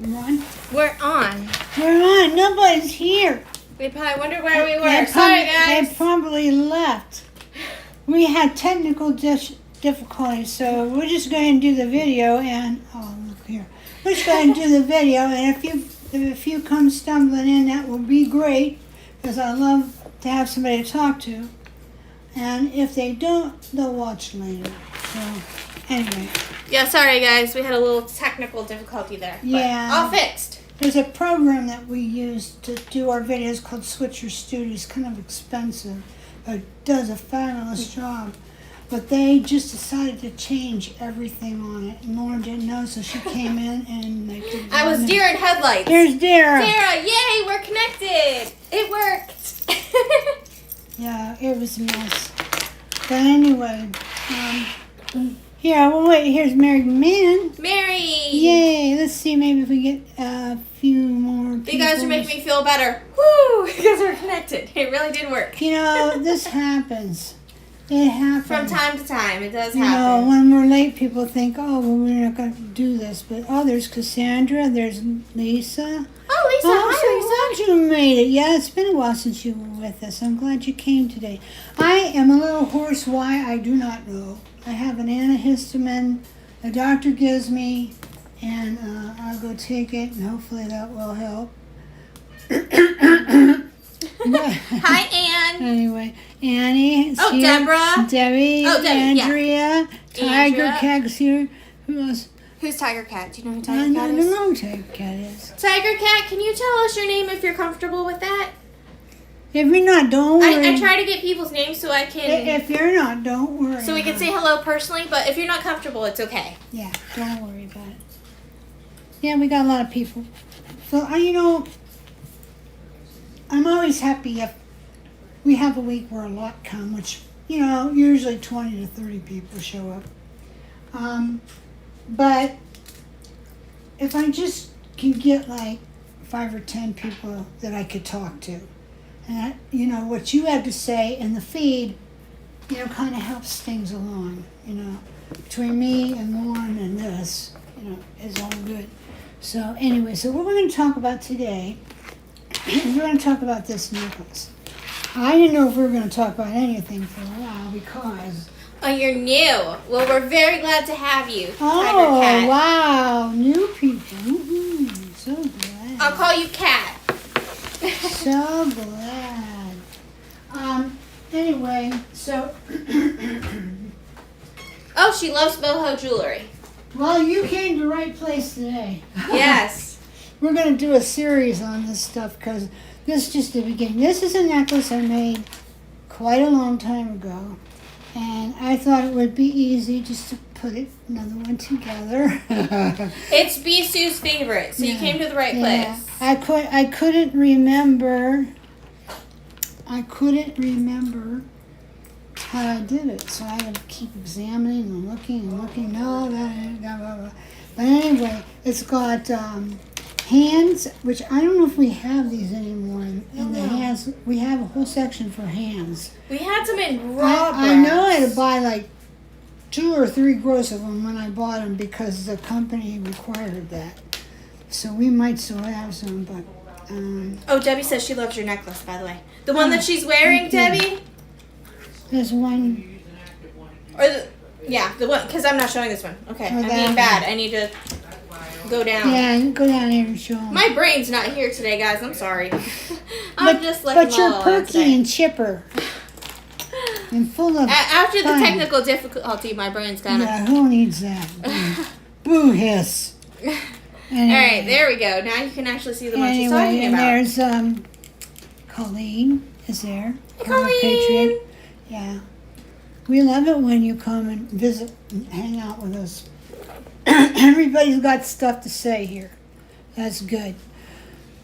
We're on? We're on. We're on. Nobody's here. They probably wonder where we were. Sorry, guys. They probably left. We had technical difficulties, so we're just going to do the video and... Oh, look here. We're just going to do the video, and if you come stumbling in, that will be great, because I love to have somebody to talk to. And if they don't, they'll watch later. So, anyway. Yeah, sorry, guys. We had a little technical difficulty there. But yeah. all fixed. There's a program that we use to do our videos called Switcher Studio. It's kind of expensive, but it does a fabulous job. But they just decided to change everything on it. And Lauren didn't know, so she came in and they did. I was deer in headlights. There's Dara. Dara, yay, we're connected. It worked. Yeah, it was a mess. But anyway, here, well, wait, here's Mary Man. Mary. Yay, let's see, maybe if we get a few more people. You guys are making me feel better. Woo, because we're connected. It really did work. You know, this happens. It happens. From time to time, it does happen. You know, when we're late, people think, oh, well, we're not going to do this. But, oh, there's Cassandra, there's Lisa. Oh, Lisa, hi, Lisa. I'm glad you made it. Yeah, it's been a while since you were with us. I'm glad you came today. I am a little hoarse. Why? I do not know. I have an antihistamine the doctor gives me, and I'll go take it, and hopefully that will help. Hi, Ann. Anyway, Annie. Oh, here. Deborah. Debbie. Oh, Debbie. Andrea. Yeah. Tiger Cat's here. Who else? Who's Tiger Cat? Do you know who Tiger Cat is? I don't know who Tiger Cat is. Tiger Cat, can you tell us your name if you're comfortable with that? If you're not, don't worry. I try to get people's names so I can... If you're not, don't worry. So we can say hello personally, but if you're not comfortable, it's okay. Yeah, don't worry about it. Yeah, we got a lot of people. So, you know, I'm always happy if we have a week where a lot come, which, you know, usually 20 to 30 people show up. But if I just can get like 5 or 10 people that I could talk to, and you know, what you have to say in the feed, you know, kind of helps things along, you know, between me and Lauren and this, you know, is all good. So anyway, so what we're going to talk about today, we're going to talk about this necklace. I didn't know if we were going to talk about anything for a while because... Oh, you're new. Well, we're very glad to have you, Tiger Oh, Cat. wow. New people. Mm-hmm. So glad. I'll call you Cat. So glad. Anyway, so... Oh, she loves Boho jewelry. Well, you came to the right place today. Yes. We're going to do a series on this stuff because this is just the beginning. This is a necklace I made quite a long time ago. And I thought it would be easy just to put another one together. It's Bisu's favorite, so you came to the right place. I couldn't remember how I did it, so I had to keep examining and looking and looking. No, blah, blah, blah. But anyway, it's got hands, which I don't know if we have these anymore. In the hands, we have a whole section for hands. We had some in raw I know I had to buy like 2 or 3 gross of them when I bought them because the company required that. So we might still have some, but... oh, Debbie says she loves your necklace, by the way. The one that she's wearing, Debbie? There's one... Or the one, because I'm not showing this one. Okay, I'm being bad. I need to go down. Yeah, go down here and show them. My brain's not here today, guys. I'm sorry. I'm just like But you're perky and chipper. And full of after fun. the technical difficulty, my brain's kind of... Yeah, who needs that? Boo hiss. Anyway. All right, there we go. Now you can actually see the one she's talking about. And there's Colleen is there. Hey, Colleen. Yeah. We love it when you come and visit and hang out with us. Everybody's got stuff to say here. That's good.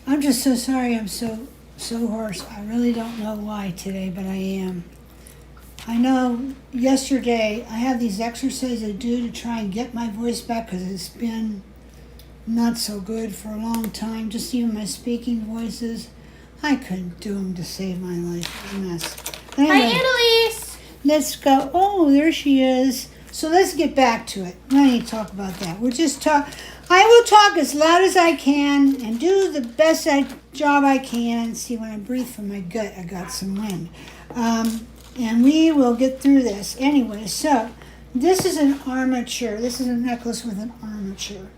I'm just so sorry I'm so hoarse. I really don't know why today, but I am. I know yesterday I have these exercises I do to try and get my voice back because it's been not so good for a long time. Just even my speaking voices, I couldn't do them to save my life. It was a mess. Anyway, Hi, Annalise. Let's go. Oh, there she is. So let's get back to it. I need to talk about that. We're just I will talk as loud as I can and do the best job I can. See, when I breathe from my gut, I got some wind. And we will get through this. Anyway, so this is an armature. This is a necklace with an armature.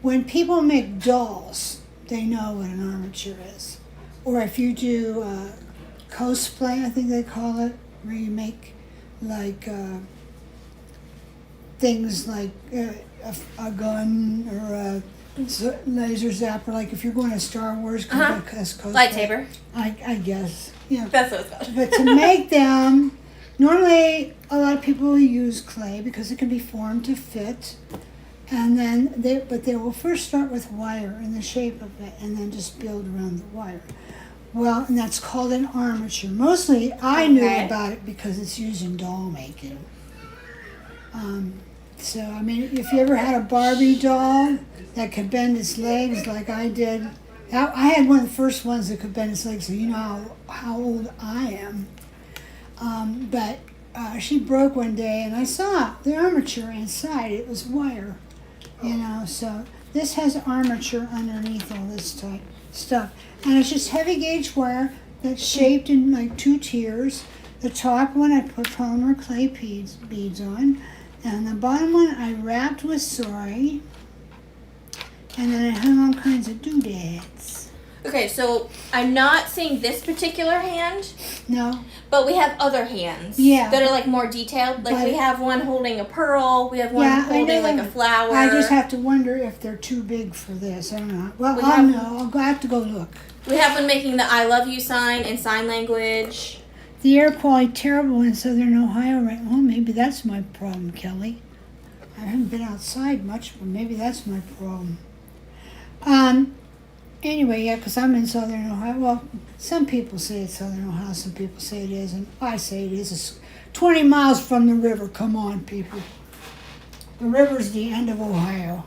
When people make dolls, they know what an armature is. Or if you do cosplay, I think they call it, where you make like things like a gun or a laser zapper. Like if you're going to Star Wars, cosplay. Lightsaber. I guess. Yeah. That's what it's called. But to make them, normally a lot of people use clay because it can be formed to fit. And then they will first start with wire in the shape of it and then just build around the wire. Well, and that's called an armature. Mostly I knew about it because it's used in doll making. So, I mean, if you ever had a Barbie doll that could bend its legs like I did, I had one of the first ones that could bend its legs, so you know how old I am. But she broke one day, and I saw the armature inside. It was wire, you know, so this has armature underneath all this type stuff. And it's just heavy gauge wire that's shaped in like 2 tiers. The top one I put polymer clay beads on. And the bottom one I wrapped with sari. And then I hung all kinds of doodads. Okay, so I'm not seeing this particular hand. No. But we have other hands. Yeah. That are like more detailed. Like we have one holding a pearl. We have one holding like a flower. I just have to wonder if they're too big for this. I don't know. Well, I'll know. I'll have to go look. We have one making the I love you sign in sign language. The air quality terrible in southern Ohio right now. Well, maybe that's my problem, Kelly. I haven't been outside much, but maybe that's my problem. Anyway, yeah, because I'm in southern Ohio. Well, some people say it's southern Ohio, some people say it isn't. I say it is. It's 20 miles from the river. Come on, people. The river's the end of Ohio.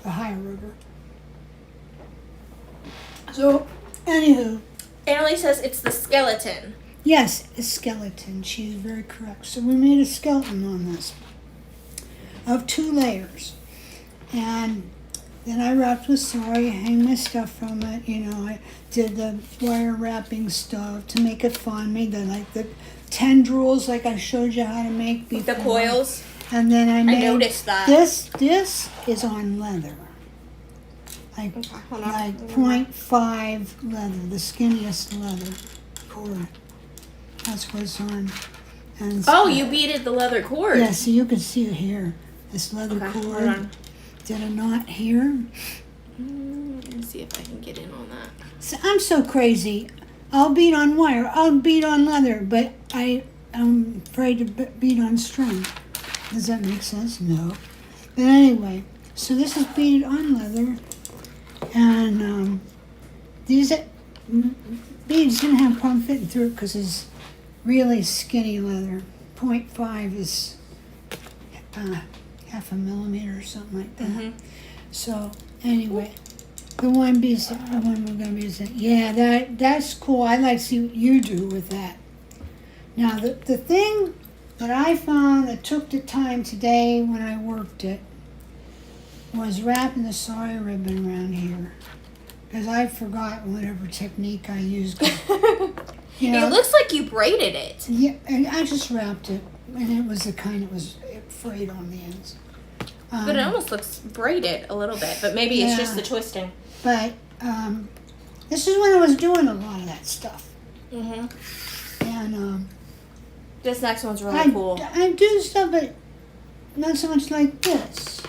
The Ohio River. So, anywho. Annalie says it's the skeleton. Yes, a skeleton. She's very correct. So we made a skeleton on this of 2 layers. And then I wrapped with sari, hang my stuff from it. You know, I did the wire wrapping stuff to make it fun. Made the tendrils like I showed you how to make before. The coils. And then I noticed that. This is on leather. Like 0.5 leather, the skinniest leather cord. That's what it's on. And you beaded the leather cord. Yeah, so you can see it here. This leather cord. Hold on. Did a knot here. Let me see if I can get in on that. So I'm so crazy. I'll bead on wire. I'll bead on leather, but I'm afraid to bead on string. Does that make sense? No. But anyway, so this is beaded on leather. And these beads didn't have a problem fitting through it because it's really skinny leather. 0.5 is half a millimeter or something like that. Mm-hmm. So anyway, the one we're going to be using. Yeah, that's cool. I'd like to see what you do with that. Now the thing that I found that took the time today when I worked it was wrapping the sari ribbon around here. Because I forgot whatever technique I used. You know, it looks like you braided it. Yeah, and I just wrapped it. And it was the kind that was frayed on the ends. But it almost looks braided a little bit. But maybe it's just the twisting. But this is when I was doing a lot of that stuff. Mm-hmm. And this next one's really cool. I do stuff, but not so much like this.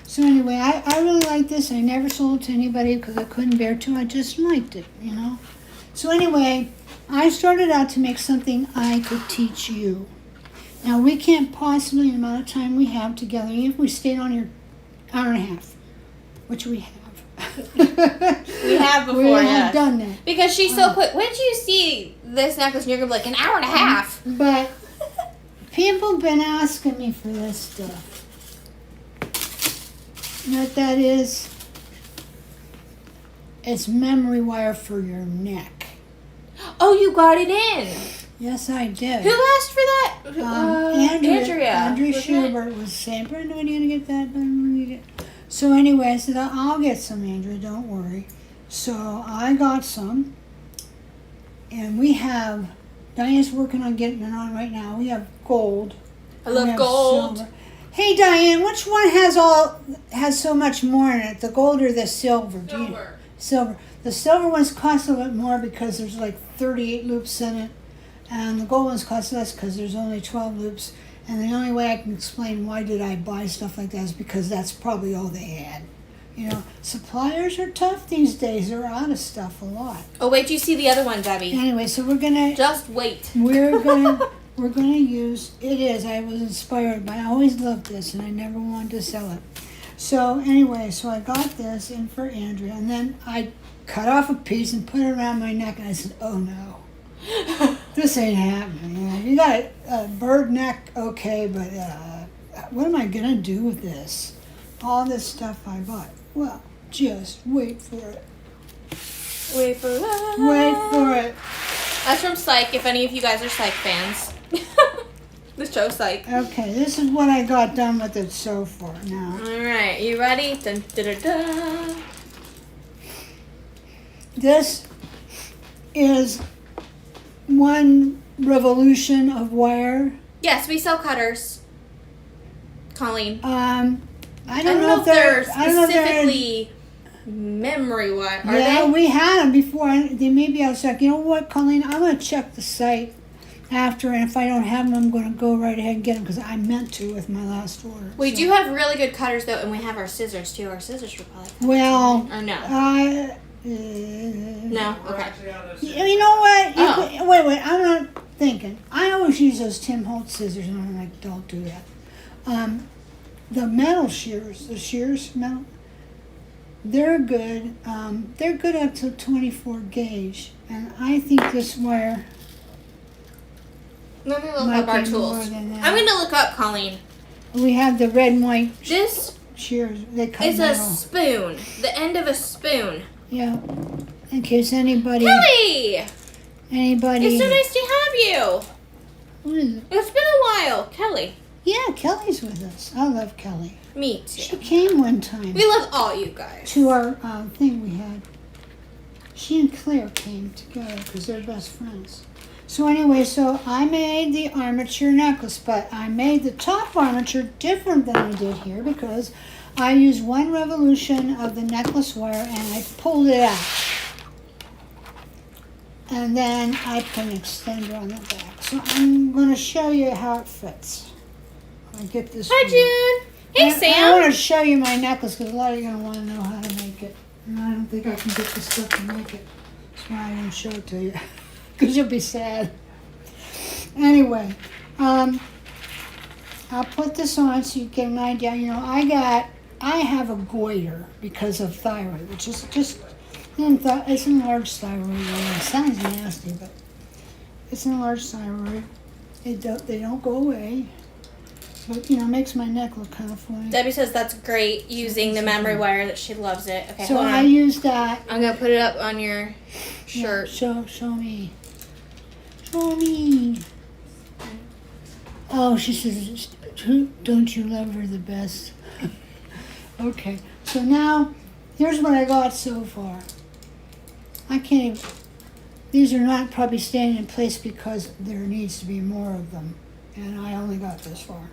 So anyway, I really like this. I never sold it to anybody because I couldn't bear to. I just liked it, you know. So anyway, I started out to make something I could teach you. Now, we can't possibly, in the amount of time we have together, even if we stayed on here hour and a half, which we have. We have before, We have done that. Because she's so quick. When did you see this necklace and you're going to be like, an hour and a half? But people have been asking me for this stuff. You know what that is? It's memory wire for your neck. Oh, you got it in. Yes, I did. Who asked for that? Andrea Andrea Schubert was saying, Brenda, when are you going to get that done? So anyway, I said, I'll get some, Andrea, don't worry. So I got some. And we have, Diane's working on getting it on right now. We have gold. I love gold. Silver. Hey Diane, which one has so much more in it? The gold or the silver? Silver. Silver. The silver ones cost a little bit more because there's like 38 loops in it. And the gold ones cost less because there's only 12 loops. And the only way I can explain why did I buy stuff like that is because that's probably all they had. You know, suppliers are tough these days. They're out of stuff a lot. Oh, wait till you see the other one, Debbie. Anyway, so we're gonna just wait. We're gonna use it is. I was inspired by. I always loved this, and I never wanted to sell it. So anyway, so I got this in for Andrea, and then I cut off a piece and put it around my neck, and I said, "Oh no, this ain't happening. You know, you got a bird neck, okay, but what am I gonna do with this? All this stuff I bought. Well, just wait for it. Wait for it. Wait for it." That's from Psych, if any of you guys are Psych fans. The show Psych. Okay, this is what I got done with it so far now. Alright, you ready? Dun, dun, dun, dun. This is one revolution of wire. Yes, we sell cutters. Colleen. I don't know if they're specifically memory wire. Are yeah, they? we had them before. They maybe I was like, you know what, Colleen, I'm going to check the site after, and if I don't have them, I'm going to go right ahead and get them because I meant to with my last order. We do have really good cutters though, and we have our scissors too. Our scissors were probably. Well, or no. No. Okay. You know what? Oh. Wait. I'm not thinking. I always use those Tim Holtz scissors, and I'm like, don't do that. The metal shears, metal, they're good. They're good up to 24 gauge, and I think this wire. Let me look might up our be tools. more than that. I'm going to look up, Colleen. We have the red and white This shears. They cut is a metal. spoon. The end of a spoon. Yeah. In case anybody. Kelly! Anybody. It's so nice to have you. What is it? It's been a while. Kelly. Yeah, Kelly's with us. I love Kelly. Me She too. came one time We love all you guys. to our thing we had. She and Claire came together because they're best friends. So anyway, so I made the armature necklace, but I made the top armature different than I did here because I used one revolution of the necklace wire and I pulled it out. And then I put an extender on the back. So I'm going to show you how it fits. I get this. Hi, one. June. Hey, I Sam. want to show you my necklace because a lot of you are going to want to know how to make it. And I don't think I can get the stuff to make it. That's why I won't show it to you. Because you'll be sad. Anyway, I'll put this on so you get an idea. You know, I have a goiter because of thyroid, which is just, it's enlarged thyroid. It sounds nasty, but it's enlarged thyroid. They don't go away. But, you know, it makes my neck look kind of funny. Debbie says that's great using the memory wire, that she loves it. Okay, So hold on. I use that. I'm going to put it up on your shirt. Yeah, show me. Show me. Oh, she says, don't you love her the best? Okay, so now, here's what I got so far. I can't even, these are not probably staying in place because there needs to be more of them. And I only got this far.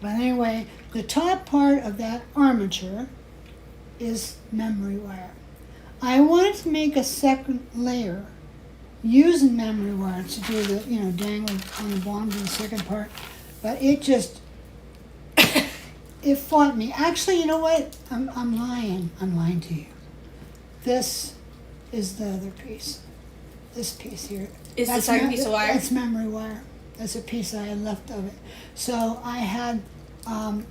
But anyway, the top part of that armature is memory wire. I wanted to make a second layer using memory wire to do the, dangle on the bottom of the second part. But it just, it fought me. Actually, you know what? I'm lying. I'm lying to you. This is the other piece. This piece here. Is the second piece of wire? That's memory wire. That's a piece I had left of it. So I had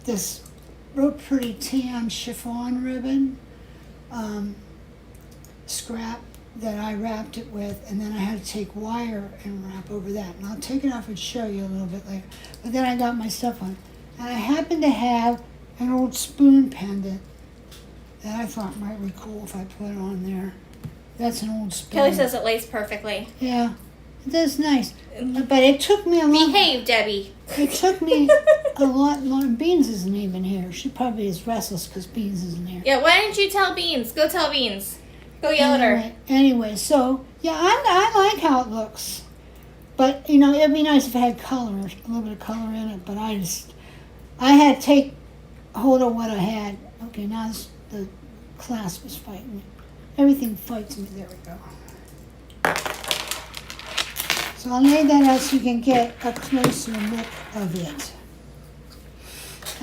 this real pretty tan chiffon ribbon scrap that I wrapped it with, and then I had to take wire and wrap over that. And I'll take it off and show you a little bit later. But then I got my stuff on. And I happened to have an old spoon pendant that I thought might be cool if I put it on there. That's an old spoon. Kelly says it lays perfectly. Yeah. That's nice. But it took me a long. Behave, Debbie. It took me a lot more. Beans isn't even here. She probably is restless because Beans isn't here. Yeah, why didn't you tell Beans? Go tell Beans. Go yell at her. Anyway, so yeah, I like how it looks. But you know, it'd be nice if it had color, a little bit of color in it. But I had to take hold of what I had. Okay, now the class was fighting me. Everything fights me. There we go. So I'll lay that out so you can get a closer look of it.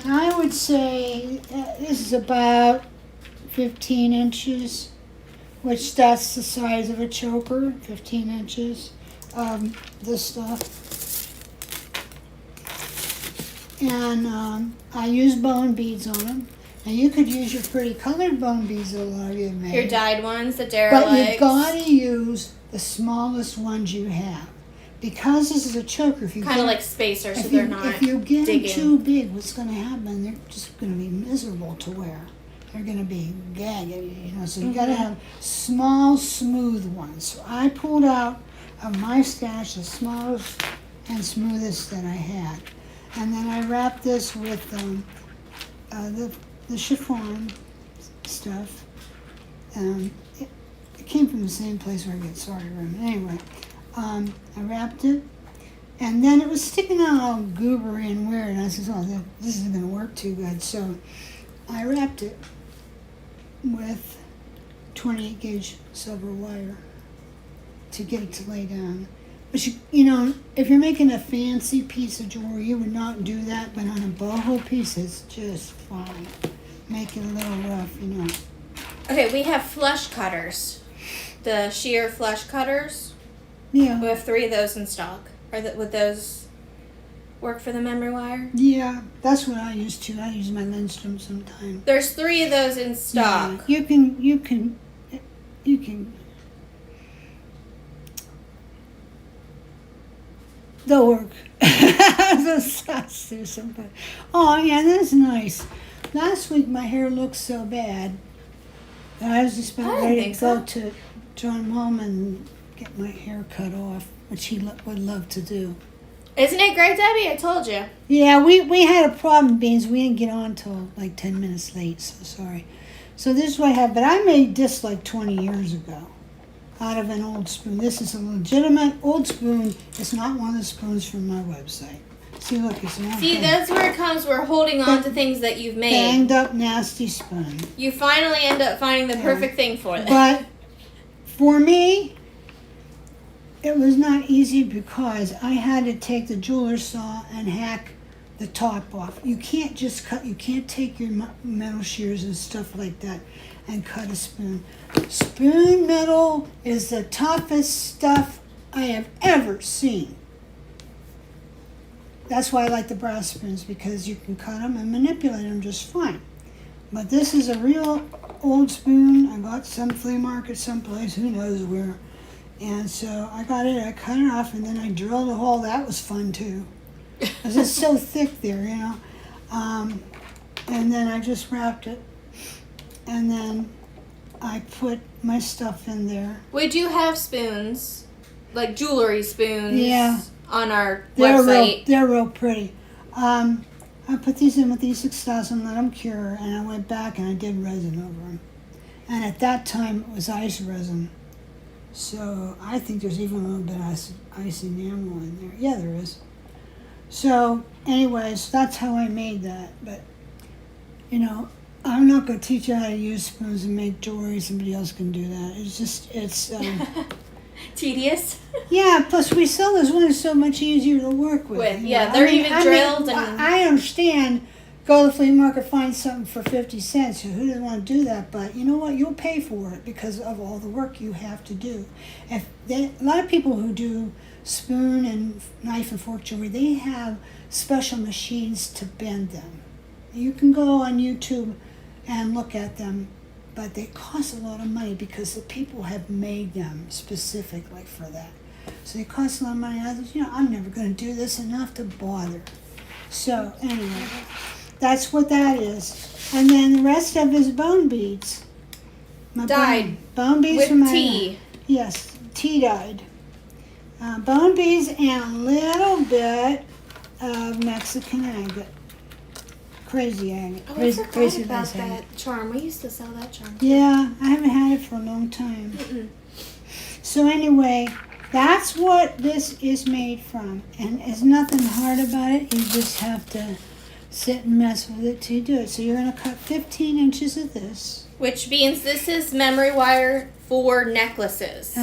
And I would say this is about 15 inches, which that's the size of a choker, 15 inches of this stuff. And I use bone beads on them. Now you could use your pretty colored bone beads that a lot of you have made. Your dyed ones, the Dara But legs. you've got to use the smallest ones you have. Because this is a choker, if you Kind of get- like spacers, so if they're you, not if you get them digging. too big, what's going to happen? They're just going to be miserable to wear. They're going to be gagged, you know. So you got to have small, smooth ones. So I pulled out of my stash the smallest and smoothest that I had, and then I wrapped this with the chiffon stuff. It came from the same place where I get sorry room. Anyway. I wrapped it, and then it was sticking out all goobery and weird, and I said, oh, this isn't going to work too good. So I wrapped it with 28 gauge silver wire to get it to lay down. But you know, if you're making a fancy piece of jewelry, you would not do that, but on a boho piece, it's just fine. Make it a little rough, you know. Okay, we have flush cutters. The sheer flush cutters. Yeah. We have 3 of those in stock. Would those work for the memory wire? Yeah, that's what I use too. I use my Lindstrom sometimes. There's 3 of those in stock. Yeah, you can. They'll work. Oh yeah, that's nice. Last week my hair looked so bad that I was just about I didn't ready think to go so. to John Mom and get my hair cut off, which he would love to do. Isn't it great, Debbie? I told you. Yeah, we had a problem, Beans. We didn't get on till like 10 minutes late, so sorry. So this is what I have, but I made this like 20 years ago out of an old spoon. This is a legitimate old spoon. It's not one of the spoons from my website. See, look, it's not See, that's where it comes. We're holding on to things that you've made. banged up, nasty spoon. You finally end up finding the perfect thing for it. But for me, it was not easy because I had to take the jeweler's saw and hack the top off. You can't just cut, you can't take your metal shears and stuff like that and cut a spoon. Spoon metal is the toughest stuff I have ever seen. That's why I like the brass spoons, because you can cut them and manipulate them just fine. But this is a real old spoon. I got some flea market someplace, who knows where. And so I got it, I cut it off, and then I drilled a hole. That was fun too. Because it's so thick there, you know. And then I just wrapped it. And then I put my stuff in there. We do have spoons, like jewelry spoons, Yeah. on our They're website. they're real pretty. I put these in with E6000, let them cure, and I went back and I did resin over them. And at that time, it was ice resin. So I think there's even a little bit of ice enamel in there. Yeah, there is. So, anyways, that's how I made that. But, you know, I'm not going to teach you how to use spoons and make jewelry. Somebody else can do that. It's just, it's... Tedious. Yeah, plus we sell those ones so much easier to work with. you Yeah, know. they're even drilled and- I understand, go to the flea market, find something for 50 cents. Who doesn't want to do that? But you know what? You'll pay for it because of all the work you have to do. A lot of people who do spoon and knife and fork jewelry, they have special machines to bend them. You can go on YouTube and look at them, but they cost a lot of money because the people have made them specifically for that. So they cost a lot of money. I thought, you know, I'm never going to do this enough to bother. So anyway, that's what that is. And then the rest of it is bone beads. My Dyed bone beads with from my tea. Yes, tea dyed. Bone beads and a little bit of Mexican agate. Crazy agate. Oh, Crazy, I forgot crazy about lace agate. that charm. We used to sell that charm. Yeah, I haven't had it for a long time. So anyway, that's what this is made from. And there's nothing hard about it. You just have to sit and mess with it till you do it. So you're going to cut 15 inches of this. Which means this is memory wire for necklaces.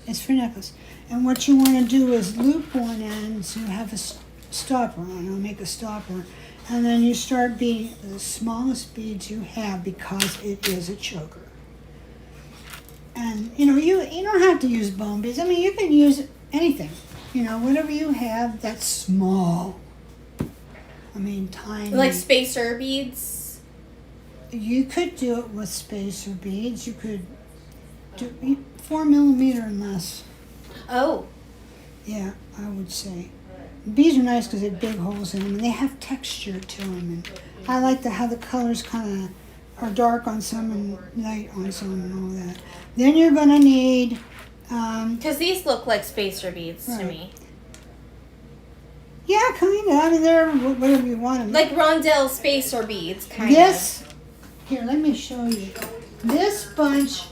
It's for necklace. And what you want to do is loop one end so you have a stopper on. I'll make a stopper. And then you start beading the smallest beads you have because it is a choker. And, you don't have to use bone beads. I mean, you can use anything. Whatever you have that's small. I mean, tiny. Like spacer beads? You could do it with spacer beads. You could do 4 millimeter and less. Oh. Yeah, I would say. Beads are nice because they have big holes in them and they have texture to them. And I like how the colors kind of are dark on some and light on some and all that. Then you're going to need... Because these look like spacer beads to me. Yeah, kind of. I mean, they're whatever you want them. Like rondelle spacer beads, kind of. Here, let me show you. This bunch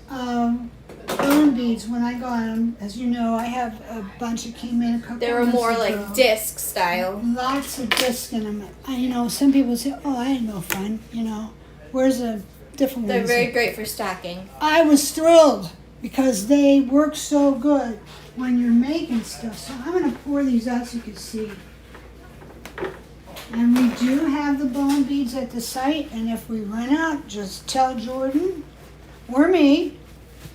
of bone beads, when I got them, as you know, I have a bunch that came in a couple They were months more ago. like disc style. Lots of disc in them. Some people say, oh, I had no fun, Where's a different one? They're very great for stacking. I was thrilled because they work so good when you're making stuff. So I'm going to pour these out so you can see. And we do have the bone beads at the site, and if we run out, just tell Jordan or me,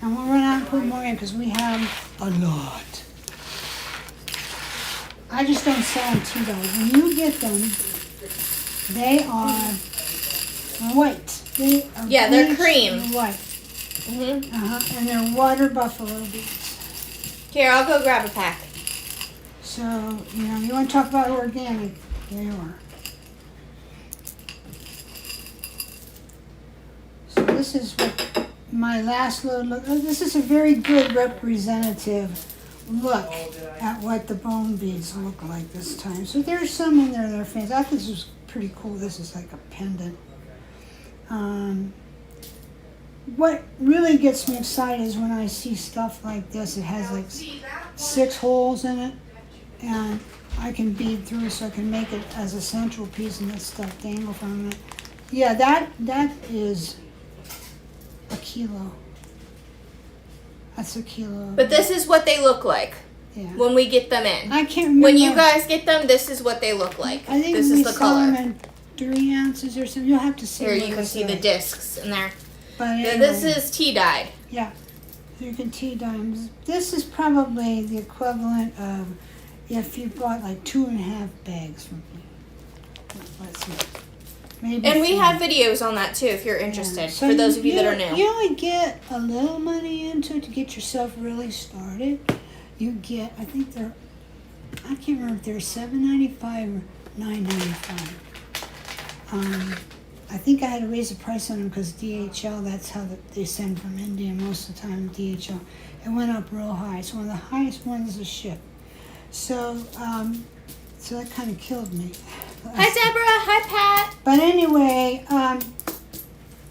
and we'll run out and put more in because we have a lot. I just don't sell them to you. When you get them, they are white. They're cream. White. And they're water buffalo beads. Here, I'll go grab a pack. So, you want to talk about organic, there you are. So this is what my last load look. This is a very good representative look at what the bone beads look like this time. So there's some in there that are fancy. I thought this was pretty cool. This is like a pendant. What really gets me excited is when I see stuff like this. It has like 6 holes in it, and I can bead through so I can make it as a central piece and let stuff dangle from it. Yeah, that is a kilo. That's a kilo. But this is what they look like when we get them in. I can't remember. When you guys get them, this is what they look like. I think this is the color. Them in 3 ounces or something. You'll have to see. Here, you can see the discs in there. But anyway, this is tea dyed. Yeah, so you can tea dye them. This is probably the equivalent of if you bought like 2.5 bags from me. Let's see. Maybe And we 3. have videos on that too if you're interested, Yeah. So for those of you that are new. You only get a little money into it to get yourself really started. You get, I think I can't remember if they're $7.95 or $9.95. I think I had to raise the price on them because DHL, that's how they send from India most of the time, DHL. It went up real high. It's one of the highest ones to ship. So, so that kind of killed me. Hi, Deborah. Hi, Pat. But anyway,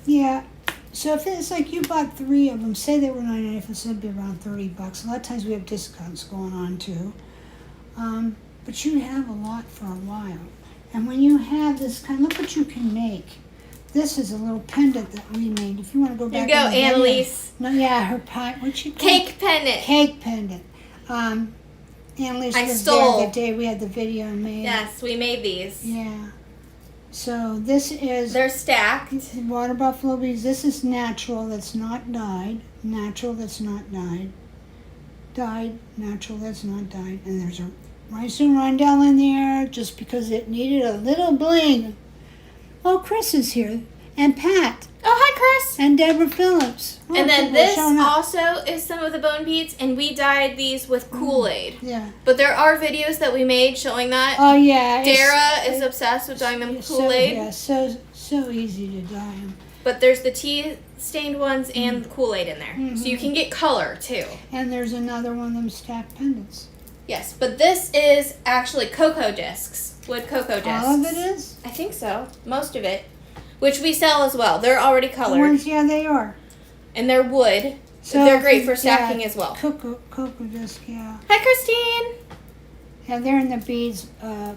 yeah. So if it's like you bought 3 of them, say they were $9.95, so it'd be around $30. A lot of times we have discounts going on too. But you have a lot for a while. And when you have this kind, look what you can make. This is a little pendant that we made. If you want to go back. Here you go, Annalise. No, yeah, her pie. What'd she call Cake pendant. Cake pendant. Annalise was there the day we had the video made. Yes, we made these. Yeah. So this is... They're stacked. Water buffalo beads. This is natural that's not dyed. Natural that's not dyed. Dyed, natural that's not dyed. And there's a Resin rondelle in there just because it needed a little bling. Oh, Chris is here. And Pat. Oh, hi, Chris. And Deborah Phillips. Oh, and then people are this showing up. also is some of the bone beads, and we dyed these with Kool-Aid. Yeah. But there are videos that we made showing that. Oh, yeah. Dara is obsessed with dyeing them with Kool-Aid. So easy to dye them. but there's the tea stained ones and the Kool-Aid in there. So you can get color too. And there's another one of them stacked pendants. Yes, but this is actually cocoa discs. Wood cocoa discs. All of it is? I think so. Most of it. Which we sell as well. They're already colored. The ones, yeah, they are. And they're wood. So they're great for stacking as well. Cocoa disc, yeah. Hi, Christine. Yeah, they're in the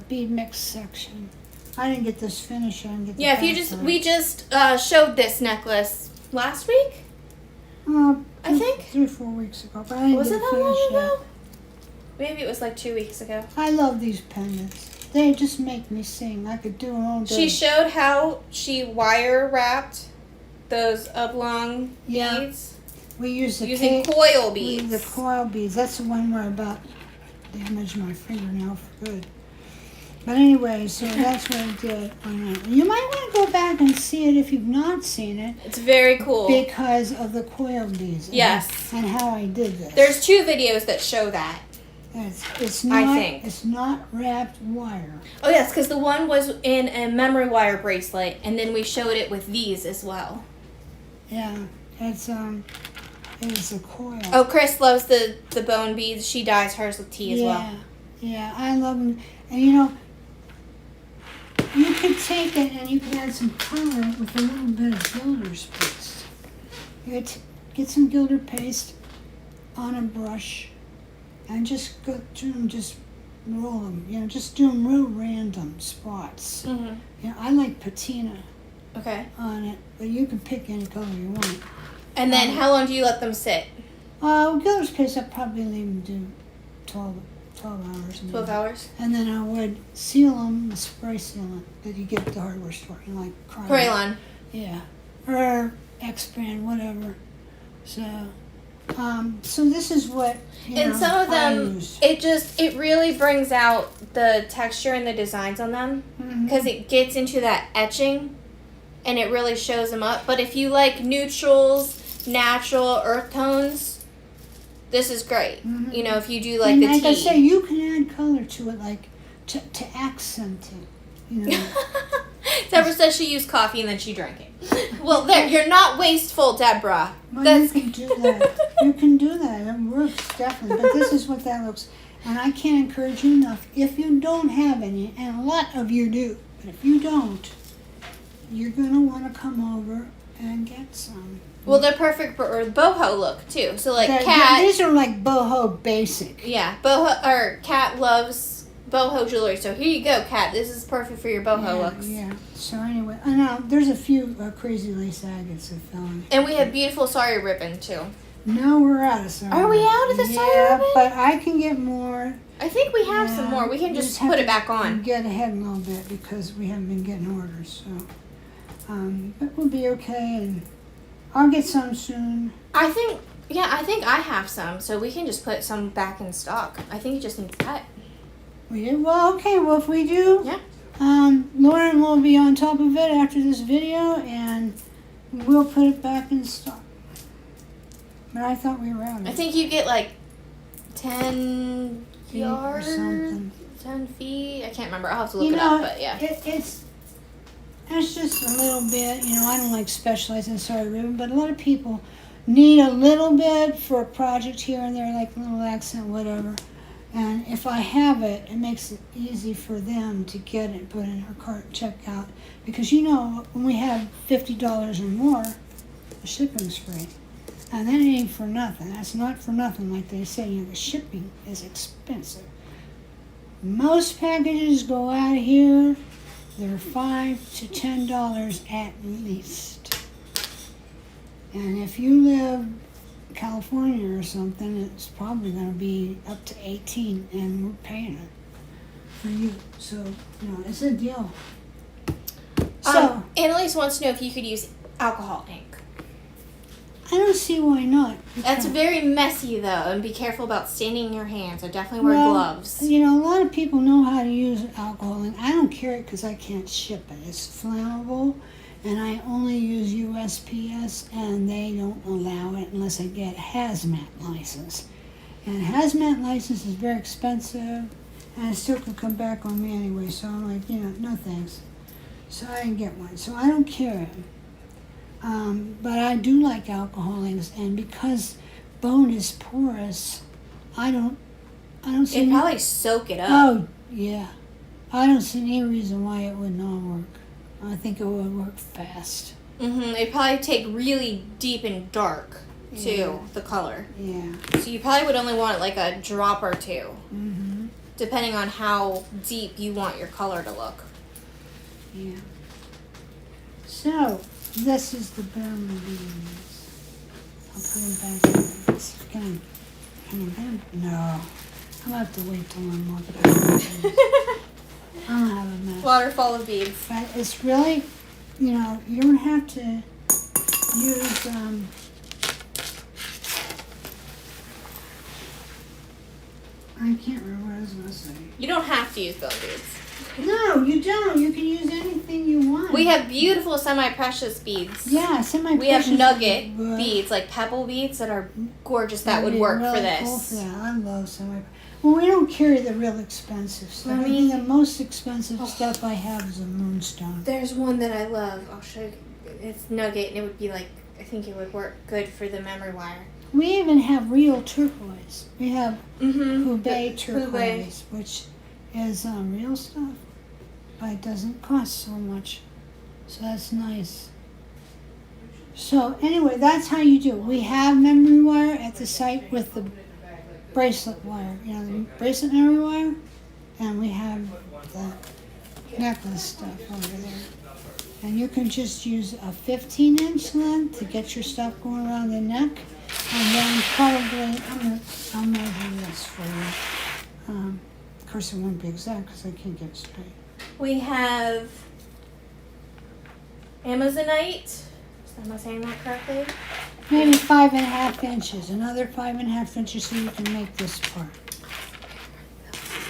bead mix section. I didn't get this finished. I didn't get the Yeah, we just showed this necklace last week. I think 3 or 4 weeks ago. But I didn't was get it that long finished ago? yet. Maybe it was like 2 weeks ago. I love these pendants. They just make me sing. I could do them all day. She showed how she wire wrapped those oblong beads. We use the using coil We use beads. the coil beads. That's the one where I about damaged my fingernail for good. But anyway, so that's what I did on that. You might want to go back and see it if you've not seen it. It's very cool. Because of the coil beads. Yes. And how I did this. There's 2 videos that show that. It's not, I think. It's not wrapped wire. Oh, yes, because the one was in a memory wire bracelet, and then we showed it with these as well. Yeah. It's a coil. Oh, Chris loves the bone beads. She dyes hers with tea as well. Yeah, I love them. And you know, you could take it and you could add some color with a little bit of gilder's paste. You get some gilder paste on a brush and just go through and just roll them. You know, just do them real random spots. Mm-hmm. You know, I like patina Okay. on it, but you can pick any color you want. And then how long do you let them sit? Gilder's paste, I'd probably leave them do 12 hours. 12 hours? And then I would seal them, the spray sealant that you get at the hardware store, you know, like Crayon. Yeah, or X brand, whatever. So, so this is what And some of them, it really brings out the texture and the designs on them because it gets into that etching and it really shows them up. But if you like neutrals, natural earth tones, this is great. You know, if you do like the tea. Like I say, you can add color to it, like to accent it. You know. Deborah says she used coffee and then she drank it. Well, there, you're not wasteful, Deborah. Well, you can do that. You can do that. It works definitely. But this is what that looks. And I can't encourage you enough. If you don't have any, and a lot of you do, but if you don't, you're gonna want to come over and get some. Well, they're perfect for a boho look too. So like Kat, these are like boho basic. yeah, Kat loves boho jewelry. So here you go, Kat. This is perfect for your boho looks. Yeah. So anyway, I know there's a few crazy lace agates that fell in. And we have beautiful sari ribbon too. No, we're out of sari. Are we out of the sari ribbon? Yeah, but I can get more. I think we have some more. We can just put it back on. Get ahead a little bit because we haven't been getting orders. So, but we'll be okay, and I'll get some soon. I think I have some, so we can just put some back in stock. I think it just needs cut. We did well. Okay, well if we do, Yeah. Lauren will be on top of it after this video, and we'll put it back in stock. But I thought we were out of it. I think you get like 10 Feet or yards, something. 10 feet. I can't remember. I'll have to look it up, but yeah. It's just a little bit. You know, I don't like specializing in sari ribbon, but a lot of people need a little bit for a project here and there, like a little accent, whatever. And if I have it, it makes it easy for them to get it, put in her cart, check out. Because you know, when we have $50 or more, the shipping's free. And that ain't for nothing. That's not for nothing, like they say. You know, the shipping is expensive. Most packages go out here. They're $5 to $10 at least. And if you live in California or something, it's probably going to be up to 18, and we're paying it for you. So, you know, it's a deal. So, Annalise wants to know if you could use alcohol ink. I don't see why not. That's very messy though, and be careful about staining your hands. So definitely wear gloves. You know, a lot of people know how to use alcohol, and I don't carry it because I can't ship it. It's flammable, and I only use USPS, and they don't allow it unless I get a hazmat license. And hazmat license is very expensive, and it still could come back on me anyway. So I'm like, you know, no thanks. So I didn't get one. So I don't carry it. But I do like alcohol inks, and because bone is porous, I don't see. It'd probably soak it up. Oh yeah, I don't see any reason why it would not work. I think it would work fast. It'd probably take really deep and dark too, the color. Yeah. So you probably would only want like a drop or two, Mm-hmm. depending on how deep you want your color to look. Yeah. So this is the burn beads. I'll put them back in. It's gonna hang them. No. I'm gonna have to wait till I'm looking at it. I don't have a mess. Waterfall of beads. But it's really, you know, you don't have to use, I can't remember what I was going to say. You don't have to use bone beads. No, you don't. You can use anything you want. We have beautiful semi-precious beads. Yeah, semi-precious. We have nugget beads, like pebble beads that are gorgeous. That would work really for this. Cool for that. I love semi. Well, we don't carry the real expensive stuff. I mean, the most expensive stuff I have is a moonstone. There's one that I love. I'll show you. It's nugget, and it would be like, I think it would work good for the memory wire. We even have real turquoise. We have Hubei turquoise, Hubei. which is real stuff, but it doesn't cost so much. So that's nice. So anyway, that's how you do it. We have memory wire at the site with the bracelet wire, you know, the bracelet memory wire, and we have the necklace stuff over there. And you can just use a 15-inch length to get your stuff going around the neck, and then probably I'll measure this for you. Of course, it won't be exact because I can't get it straight. We have Amazonite. Am I saying that correctly? Maybe 5.5 inches. Another 5.5 inches so you can make this part.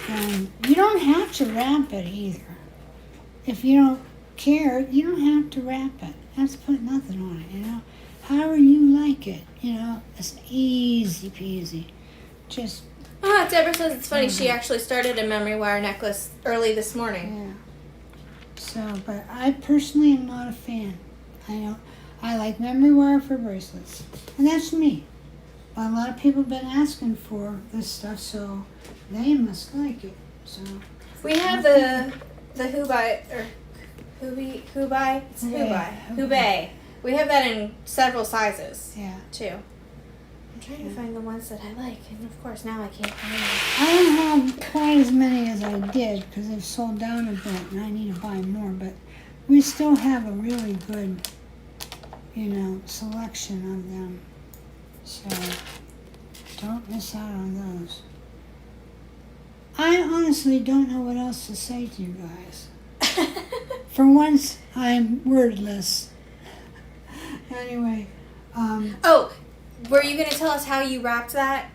And you don't have to wrap it either. If you don't care, you don't have to wrap it. You have to put nothing on it, you know. However you like it, you know. It's easy peasy. Just Deborah says it's funny. She actually started a memory wire necklace early this morning. yeah. So, but I personally am not a fan. I like memory wire for bracelets, and that's me. But a lot of people have been asking for this stuff, so they must like it. So We have the Hubei or Hubei. It's Hubei. We have that in several sizes yeah. too. I'm trying to find the ones that I like, and of course now I can't find them. I don't have quite as many as I did because they've sold down a bit, and I need to buy more. But we still have a really good, you know, selection of them. So don't miss out on those. I honestly don't know what else to say to you guys. For once, I'm wordless. Anyway, Oh, were you going to tell us how you wrapped that?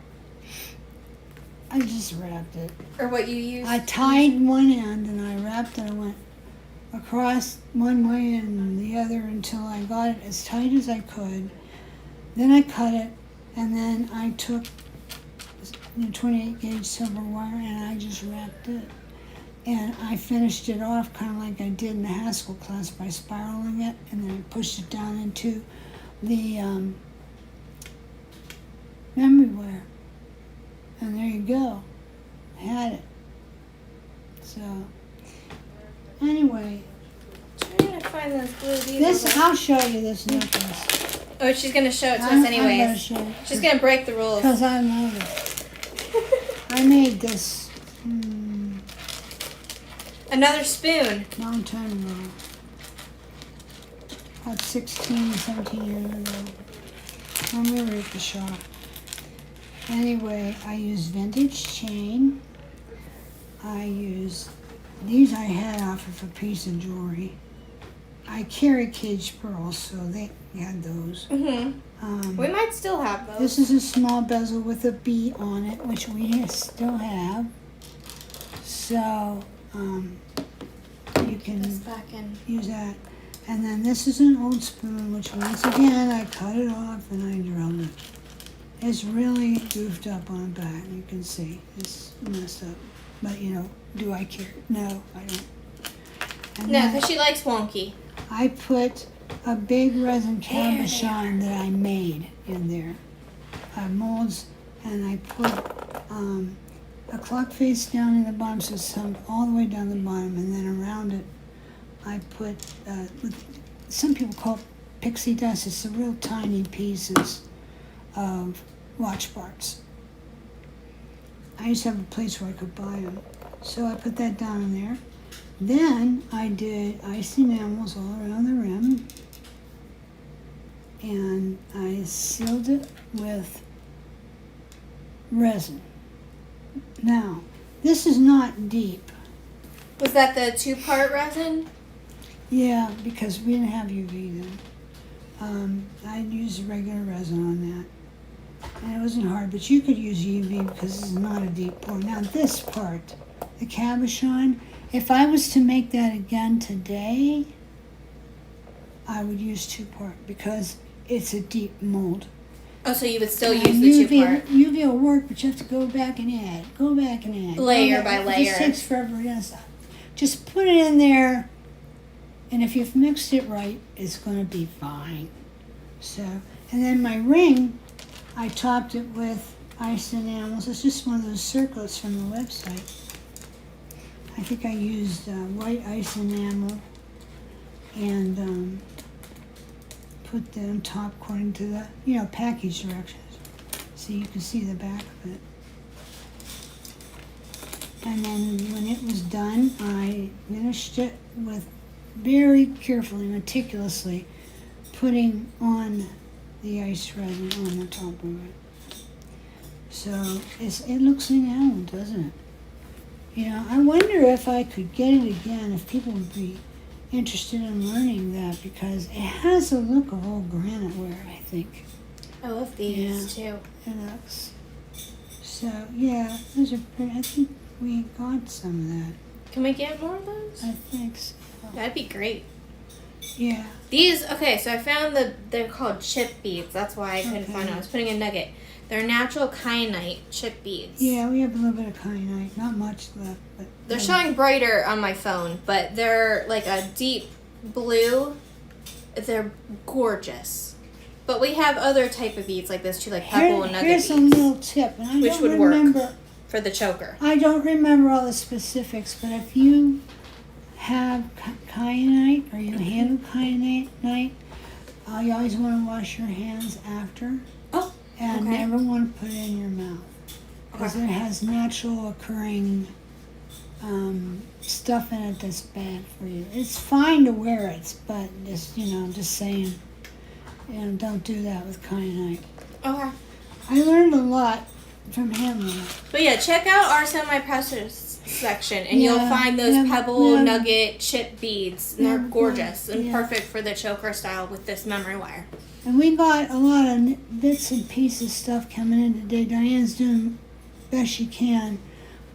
I just wrapped it. Or what you used? I tied one end and I wrapped it. I went across one way and the other until I got it as tight as I could. Then I cut it, and then I took 28 gauge silver wire and I just wrapped it. And I finished it off kind of like I did in the Haskell class by spiraling it, and then I pushed it down into the memory wire. And there you go. I had it. So, anyway, trying to find those blue beads. this I'll show you this necklace. Oh, she's going to show it to us I'm gonna anyways. show you She's going to break the rules. because I love it. I made this Another spoon. long time ago. About 16, 17 years ago. When we were at the shop. Anyway, I use vintage chain. I use, these I had off of a piece of jewelry. I carry cage pearls, so they had those. We might still have those. This is a small bezel with a B on it, which we still have. So, you can This back in. use that. And then this is an old spoon, which once again, I cut it off and I drilled it. It's really goofed up on the back. You can see it's messed up. But, you know, do I care? No, I don't. And No, then because she likes wonky. I put a big resin cabochon that I made in there. Molds, and I put a clock face down in the bottom, so it's sunk all the way down the bottom, and then around it I put, some people call it pixie dust. It's the real tiny pieces of watch parts. I used to have a place where I could buy them. So I put that down in there. Then I did ice enamels all around the rim. And I sealed it with resin. Now, this is not deep. Was that the 2-part resin? Yeah, because we didn't have UV then. I used regular resin on that. And it wasn't hard, but you could use UV because this is not a deep pour. Now this part, the cabochon, if I was to make that again today, I would use 2-part because it's a deep mold. Oh, so you would still use the 2-part? UV will work, but you have to go back and add. Layer by layer. It just takes forever. Just put it in there, and if you've mixed it right, it's going to be fine. So, and then my ring, I topped it with ice enamels. It's just one of those circlets from the website. I think I used white ice enamel and put that on top according to the, package directions. So you can see the back of it. And then when it was done, I finished it with very carefully, meticulously putting on the ice resin on the top of it. So it looks enameled, doesn't it? I wonder if I could get it again, if people would be interested in learning that, because it has a look of old granite ware, I think. I love these too. It looks. So, yeah, those are pretty. I think we got some of that. Can we get more of those? I think so. That'd be great. Yeah. These, okay, so I found they're called chip beads. That's why I couldn't find them. I was putting a nugget. They're natural kyanite chip beads. Yeah, we have a little bit of kyanite. Not much left, but... They're showing brighter on my phone, but they're like a deep blue. They're gorgeous. But we have other type of beads like this too, like pebble and nugget here's beads. Here's a little tip, and I which don't would remember... work for the choker. I don't remember all the specifics, but if you have kyanite or you handle kyanite, you always want to wash your hands after. Oh, and okay. never want to put it in your mouth because it has natural occurring stuff in it that's bad for you. It's fine to wear it, but just just saying, don't do that with kyanite. Okay. I learned a lot from handling it. But yeah, check out our semi-precious section, and you'll find those pebble nugget chip beads, and they're gorgeous and perfect for the choker style with this memory wire. And we got a lot of bits and pieces stuff coming in today. Diane's doing the best she can.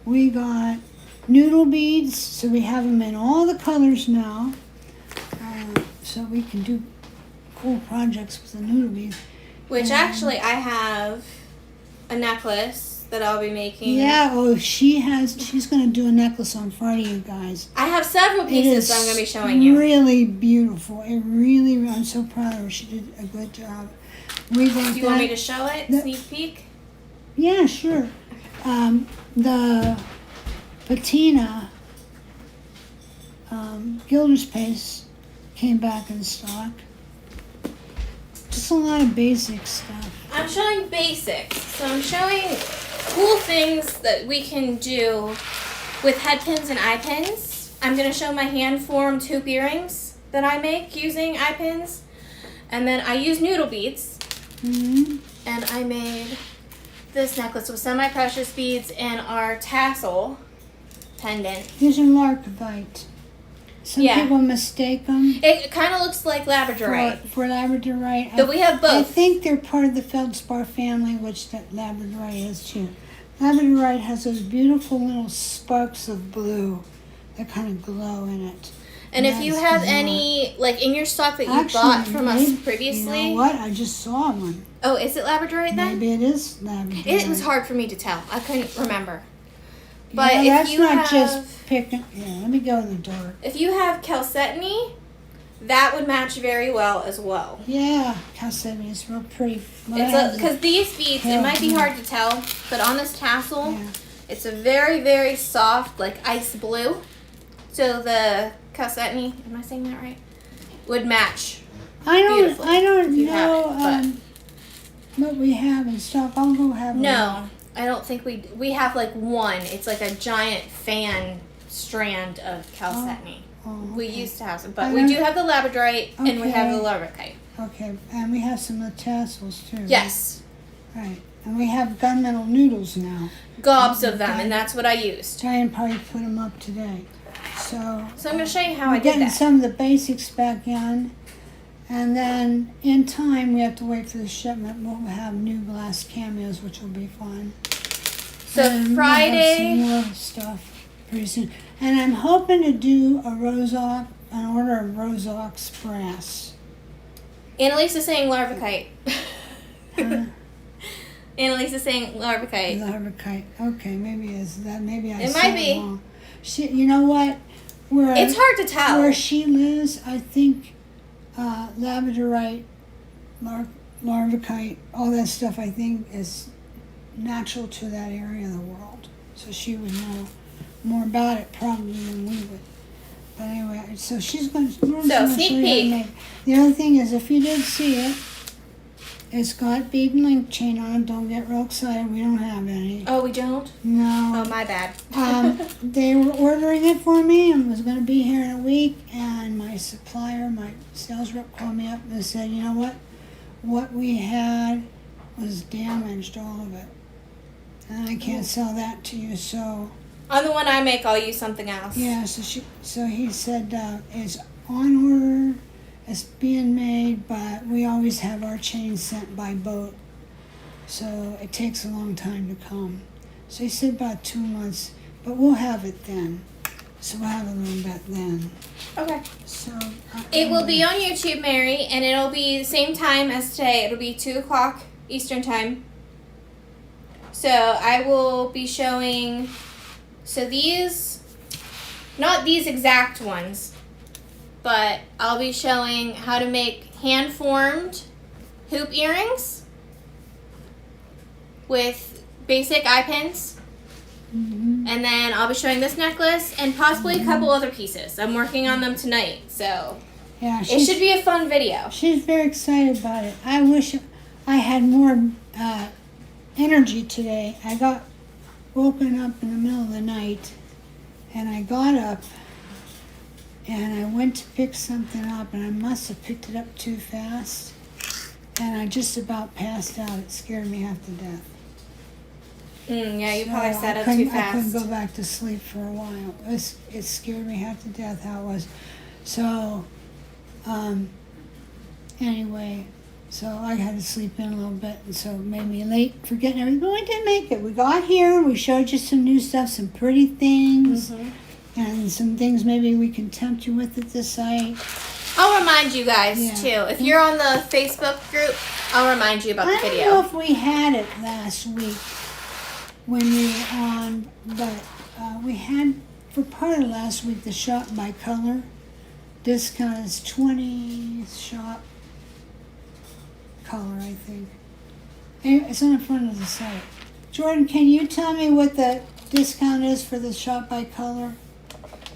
We got noodle beads, so we have them in all the colors now. So we can do cool projects with the noodle beads. Which actually I have a necklace that I'll be making. Yeah, she's going to do a necklace on Friday, you guys. I have several pieces that I'm going to be showing you. Really beautiful. I'm so proud of her. She did a good job. Do you want me to show it? Sneak peek? Yeah, sure. The patina gilder's paste came back in stock. Just a lot of basic stuff. I'm showing basics. So I'm showing cool things that we can do with head pins and eye pins. I'm going to show my hand-formed hoop earrings that I make using eye pins. And then I use noodle beads. Mm-hmm. And I made this necklace with semi-precious beads and our tassel pendant. These are Larkavite. Some people mistake them. It kind of looks like labradorite. For labradorite. But we have both. I think they're part of the feldspar family, which that labradorite is too. Labradorite has those beautiful little sparks of blue that kind of glow in it. And if you have any, like in your stock that you bought from us previously. You know what? I just saw one. Oh, is it labradorite then? Maybe it is labradorite. It was hard for me to tell. I couldn't remember. But yeah, if that's you not have, just picking. Yeah, let me go in the door. If you have calcetony, that would match very well as well. Yeah, chalcedony is real pretty. Well, Because these beads, it might be hard to tell, but on this tassel, yeah. it's a very, very soft, like ice blue. So the chalcedony, am I saying that right? Would match. I don't you have know it, what we have in stock. I'll go have one. No, I don't think we have like one. It's like a giant fan strand of chalcedony. Oh, We okay. used to have some, but we do have the labradorite and we have the labradorite. Okay, and we have some of the tassels too. Yes, Right, and we have gunmetal noodles now. gobs of them, and that's what I used. Diane probably put them up today. So I'm going to show you how I we're did getting that. some of the basics back in, and then in time we have to wait for the shipment. We'll have new glass cameos, which will be fun. So And we'll have Friday, some more stuff pretty soon, and I'm hoping to do an order of Rose Ox brass. Annalise is saying larvicite. Huh? Annalise is saying larvicite. Larvicite. Okay, maybe is that. Maybe I It said might be. wrong. You know what? Where It's hard to tell. Where she lives, I think labradorite, larvicite, all that stuff, I think is natural to that area of the world. So she would know more about it probably than we would. But anyway, so she's going to. So, sneak peek. The other thing is, if you did see it, it's got bead and link chain on it. Don't get real excited. We don't have any. Oh, we don't? No. Oh, my bad. They were ordering it for me and was going to be here in a week. And my supplier, my sales rep, called me up and said, you know what? What we had was damaged, all of it. And I can't sell that to you, so. On the one I make, I'll use something else. Yeah, so he said it's on order, it's being made, but we always have our chains sent by boat, so it takes a long time to come. So he said about 2 months, but we'll have it then. So we'll have a little bit then. Okay. So It will be on YouTube, Mary, and it'll be the same time as today. It'll be 2 o'clock Eastern time. So I will be showing. So these, not these exact ones, but I'll be showing how to make hand-formed hoop earrings with basic eye pins. Mhm. And then I'll be showing this necklace and possibly a couple other pieces. I'm working on them tonight, so Yeah, it should be a fun video. she's very excited about it. I wish I had more energy today. I got woken up in the middle of the night, and I got up and I went to pick something up, and I must have picked it up too fast, and I just about passed out. It scared me half to death. Yeah, you So probably sat I up couldn't- too fast. I couldn't go back to sleep for a while. It scared me half to death how it was. So anyway, so I had to sleep in a little bit, and so it made me late for getting everything. But we did make it. We got here. We showed you some new stuff, some pretty things, and some things maybe we can tempt you with at the site. I'll remind you guys Yeah. too. If you're on the Facebook group, I'll remind you about the I don't know video. if we had it last week when we were on, but we had for part of last week the shop by color discount is 20 shop color, I think. Anyway, it's on the front of the site. Jordan, can you tell me what the discount is for the shop by color?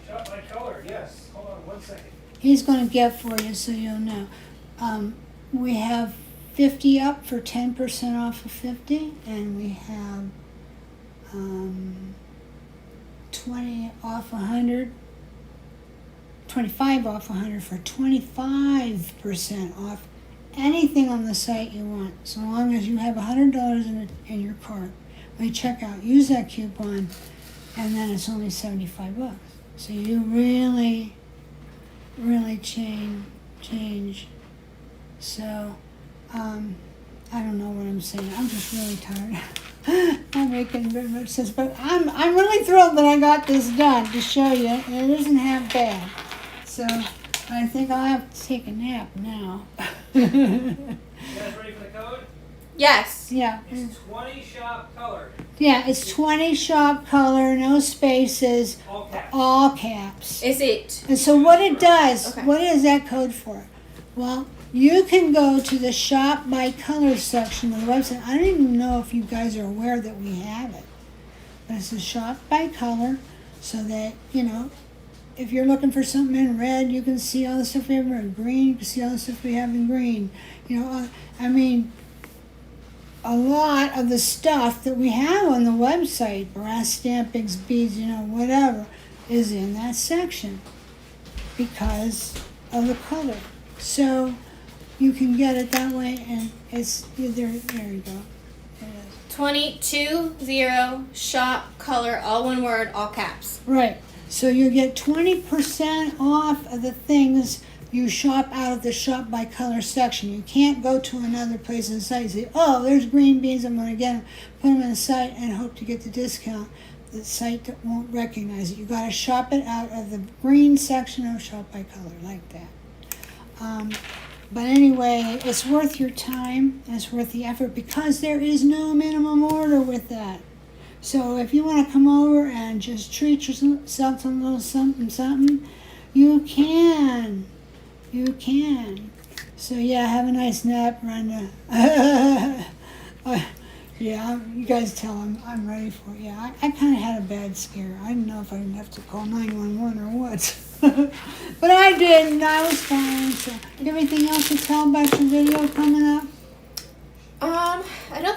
Shot by color, yes. Hold on 1 second. He's going to get for you so you'll know. We have 50 up for 10% off of 50, and we have 20 off 100, 25 off 100 for 25% off anything on the site you want, so long as you have $100 in your cart. When you check out, use that coupon, and then it's only $75. So you really change. So, I don't know what I'm saying. I'm just really tired. Not making very much sense, but I'm really thrilled that I got this done to show you, and it isn't half bad. So, I think I'll have to take a nap now. You guys ready for the code? Yes. Yeah. It's 20 shop color. Yeah, it's 20 shop color, no spaces, All caps. all caps. Is it? And so what it does, Okay. what is that code for? Well, you can go to the shop by color section of the website. I don't even know if you guys are aware that we have it. But it's a shop by color so that, you know, if you're looking for something in red, you can see all the stuff we have in green. You can see all the stuff we have in green. You know, I mean, a lot of the stuff that we have on the website, brass stampings, beads, you know, whatever, is in that section because of the color. So you can get it that way, and it's there you go. 2020 shop color, all one word, all caps. Right. So you get 20% off of the things you shop out of the shop by color section. You can't go to another place in the site and say, oh, there's green beans, I'm going to get them, put them in the site and hope to get the discount. The site that won't recognize it. You got to shop it out of the green section of shop by color, like that. But anyway, it's worth your time, and it's worth the effort because there is no minimum order with that. So if you want to come over and just treat yourself to a little something, something, you can. You can. So yeah, have a nice nap, Brenda. Yeah, you guys tell him I'm ready for it. Yeah, I kind of had a bad scare. I didn't know if I'd have to call 911 or what. But I didn't. I was fine. So everything else to tell about your video coming up? I don't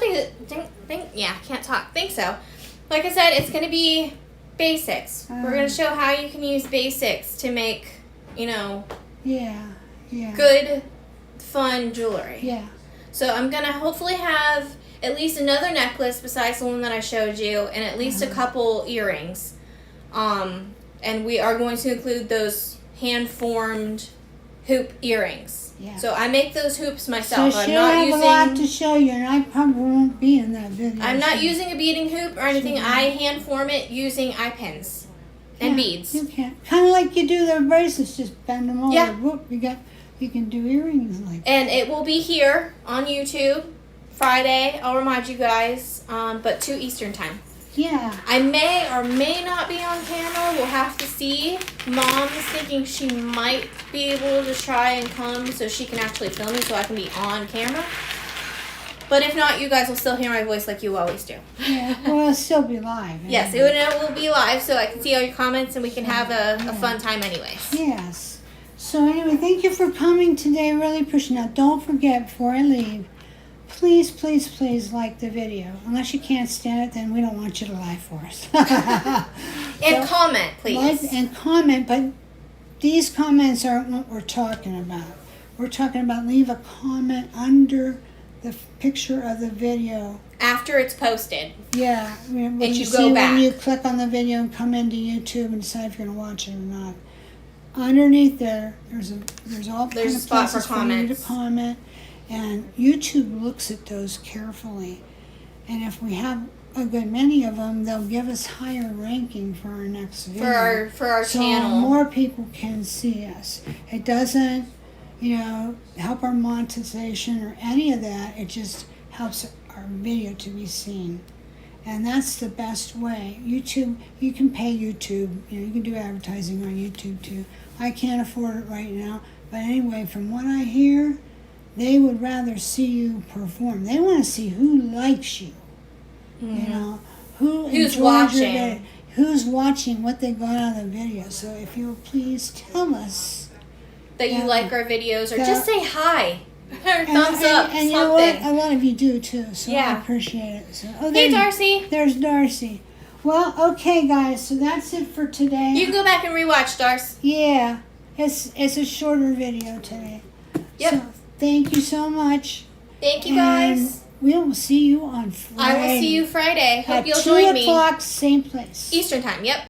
can't talk. Think so. Like I said, it's gonna be basics. We're gonna show how you can use basics to make, you know, Yeah. good, fun jewelry. Yeah. So I'm gonna hopefully have at least another necklace besides the one that I showed you, and at least a couple earrings. And we are going to include those hand-formed hoop earrings. Yeah. So I make those hoops myself. So I'm she'll not have using a lot to show you, and I probably won't be in that video. I'm not using a beading hoop or anything. I hand form it using eye pins and beads. You can kind of like you do the bracelets, just bend them over. Yeah. Whoop, you can do earrings like that. And it will be here on YouTube Friday. I'll remind you guys, but 2 Eastern time. Yeah. I may or may not be on camera. We'll have to see. Mom is thinking she might be able to try and come so she can actually film me so I can be on camera. But if not, you guys will still hear my voice like you always do. Yeah. Well, it'll still be live. Yes, it will be live so I can see all your comments and we can have a fun time anyways. Yes. So anyway, thank you for coming today. Really appreciate it. Now, don't forget, before I leave, please, please, please like the video. Unless you can't stand it, then we don't want you to lie for us. And comment, please. Like and comment, but these comments aren't what we're talking about. We're talking about leave a comment under the picture of the video. After it's posted. Yeah. What And you see go back. when you click on the video and come into YouTube and decide if you're going to watch it or not. Underneath there's all There's kind a of spot for places for you to comments. comment. And YouTube looks at those carefully. And if we have a good many of them, they'll give us higher ranking for our next video. For our so channel. more people can see us. It doesn't, help our monetization or any of that. It just helps our video to be seen. And that's the best way. YouTube, you can pay YouTube. You can do advertising on YouTube too. I can't afford it right now. But anyway, from what I hear, they would rather see you perform. They want to see who likes you. Who's Who's watching. your video, who's watching what they got out of the video. So if you'll please tell us that you that- like our videos or that- just say hi or thumbs up, and you know what? something. A lot of you do too. So I Yeah. appreciate it. So, Hey, Darcy. There's Darcy. Well, okay, guys. So that's it for today. You can go back and rewatch, Darcy. Yeah, it's a shorter video today. Yep. So, thank you so much. Thank you, guys. And we will see you on Friday. I will see you Friday. Hope at you'll 2 join me. o'clock, same place. Eastern time, yep.